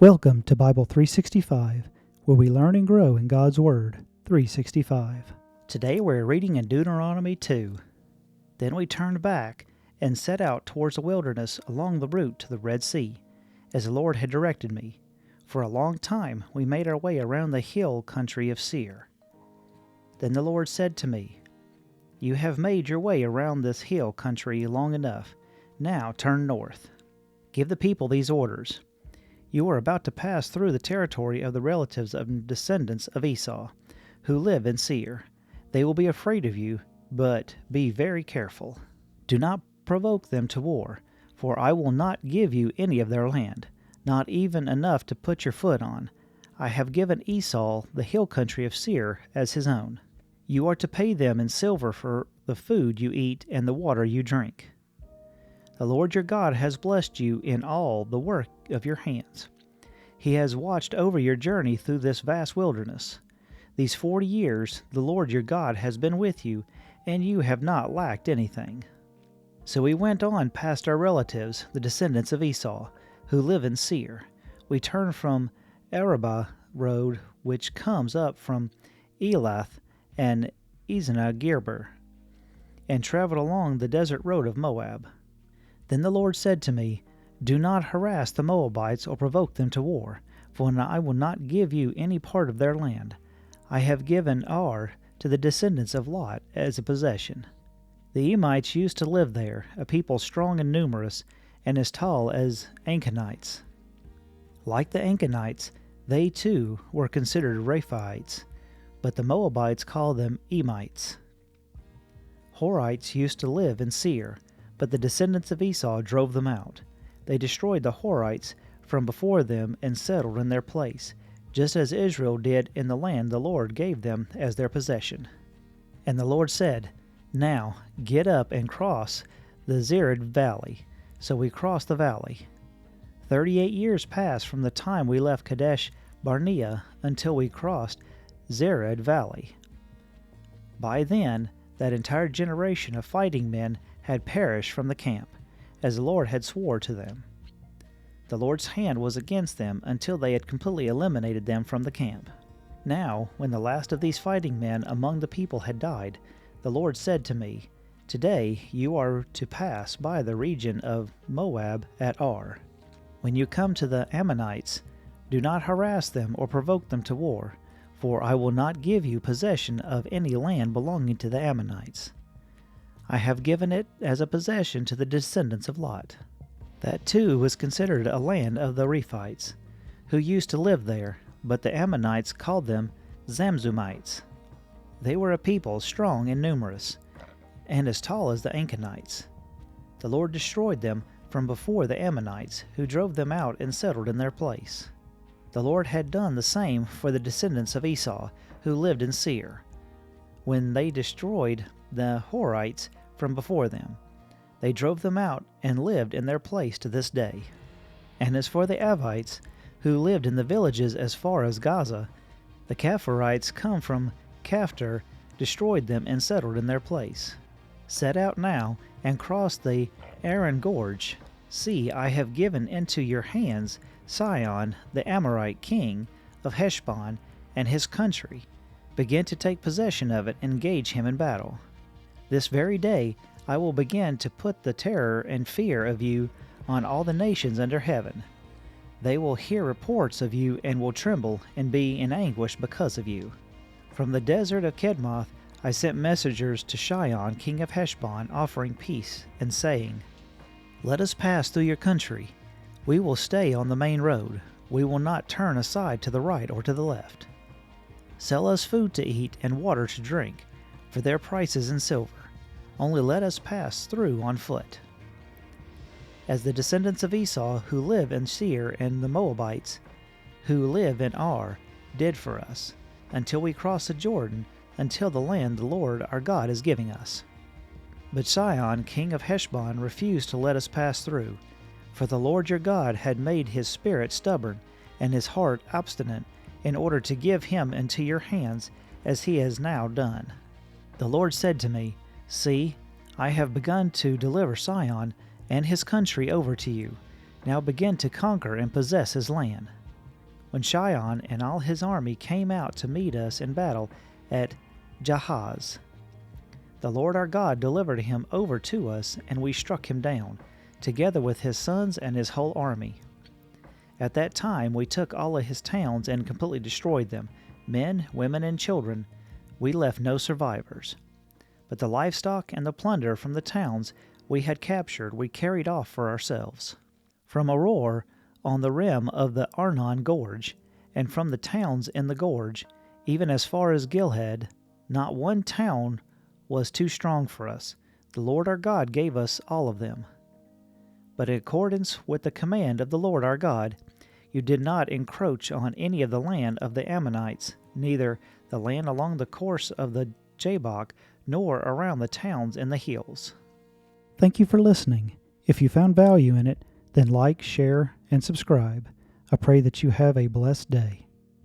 Welcome to Bible 365, where we learn and grow in God's Word 365. Today we're reading in Deuteronomy 2. Then we turned back and set out towards the wilderness along the route to the Red Sea, as the Lord had directed me. For a long time we made our way around the hill country of Seir. Then the Lord said to me, "You have made your way around this hill country long enough. Now turn north. Give the people these orders. You are about to pass through the territory of the relatives and descendants of Esau, who live in Seir. They will be afraid of you, but be very careful. Do not provoke them to war, for I will not give you any of their land, not even enough to put your foot on. I have given Esau the hill country of Seir as his own. You are to pay them in silver for the food you eat and the water you drink. The Lord your God has blessed you in all the work of your hands. He has watched over your journey through this vast wilderness. These 40 years the Lord your God has been with you, and you have not lacked anything." So we went on past our relatives, the descendants of Esau, who live in Seir. We turned from Arabah road, which comes up from Elath and Eznah-Geber, and traveled along the desert road of Moab. Then the Lord said to me, "Do not harass the Moabites or provoke them to war, for I will not give you any part of their land. I have given Ar to the descendants of Lot as a possession." The Emites used to live there, a people strong and numerous, and as tall as Ankenites. Like the Ankenites, they too were considered Rephaites, but the Moabites called them Emites. Horites used to live in Seir, but the descendants of Esau drove them out. They destroyed the Horites from before them and settled in their place, just as Israel did in the land the Lord gave them as their possession. And the Lord said, "Now get up and cross the Zered valley." So we crossed the valley. 38 years passed from the time we left Kadesh Barnea until we crossed Zered valley. By then, that entire generation of fighting men had perished from the camp, as the Lord had swore to them. The Lord's hand was against them until they had completely eliminated them from the camp. Now, when the last of these fighting men among the people had died, the Lord said to me, "Today you are to pass by the region of Moab at Ar. When you come to the Ammonites, do not harass them or provoke them to war, for I will not give you possession of any land belonging to the Ammonites. I have given it as a possession to the descendants of Lot. That too was considered a land of the Rephites, who used to live there, but the Ammonites called them Zamzummites. They were a people strong and numerous, and as tall as the Ankenites. The Lord destroyed them from before the Ammonites, who drove them out and settled in their place. The Lord had done the same for the descendants of Esau, who lived in Seir, when they destroyed the Horites from before them. They drove them out and lived in their place to this day. And as for the Avites, who lived in the villages as far as Gaza, the Kapharites come from Kaphtor, destroyed them and settled in their place. Set out now and cross the Aran Gorge. See, I have given into your hands Sihon, the Amorite king of Heshbon, and his country. Begin to take possession of it and engage him in battle. This very day I will begin to put the terror and fear of you on all the nations under heaven. They will hear reports of you and will tremble and be in anguish because of you. From the desert of Kedmoth I sent messengers to Sihon, king of Heshbon, offering peace and saying, "Let us pass through your country. We will stay on the main road. We will not turn aside to the right or to the left. Sell us food to eat and water to drink, for their price is in silver. Only let us pass through on foot." As the descendants of Esau who live in Seir and the Moabites who live in Ar did for us, until we cross the Jordan, until the land the Lord our God is giving us. But Sihon, king of Heshbon, refused to let us pass through, for the Lord your God had made his spirit stubborn and his heart obstinate, in order to give him into your hands as he has now done. The Lord said to me, "See, I have begun to deliver Sihon and his country over to you. Now begin to conquer and possess his land." when Shion and all his army came out to meet us in battle at Jahaz. The Lord our God delivered him over to us, and we struck him down, together with his sons and his whole army. At that time we took all of his towns and completely destroyed them, men, women, and children. We left no survivors. But the livestock and the plunder from the towns we had captured we carried off for ourselves. From Aroer on the rim of the Arnon Gorge, and from the towns in the gorge, even as far as Gilhed, not one town was too strong for us. The Lord our God gave us all of them. But in accordance with the command of the Lord our God, you did not encroach on any of the land of the Ammonites, neither the land along the course of the Jabbok, nor around the towns in the hills. Thank you for listening. If you found value in it, then like, share, and subscribe. I pray that you have a blessed day.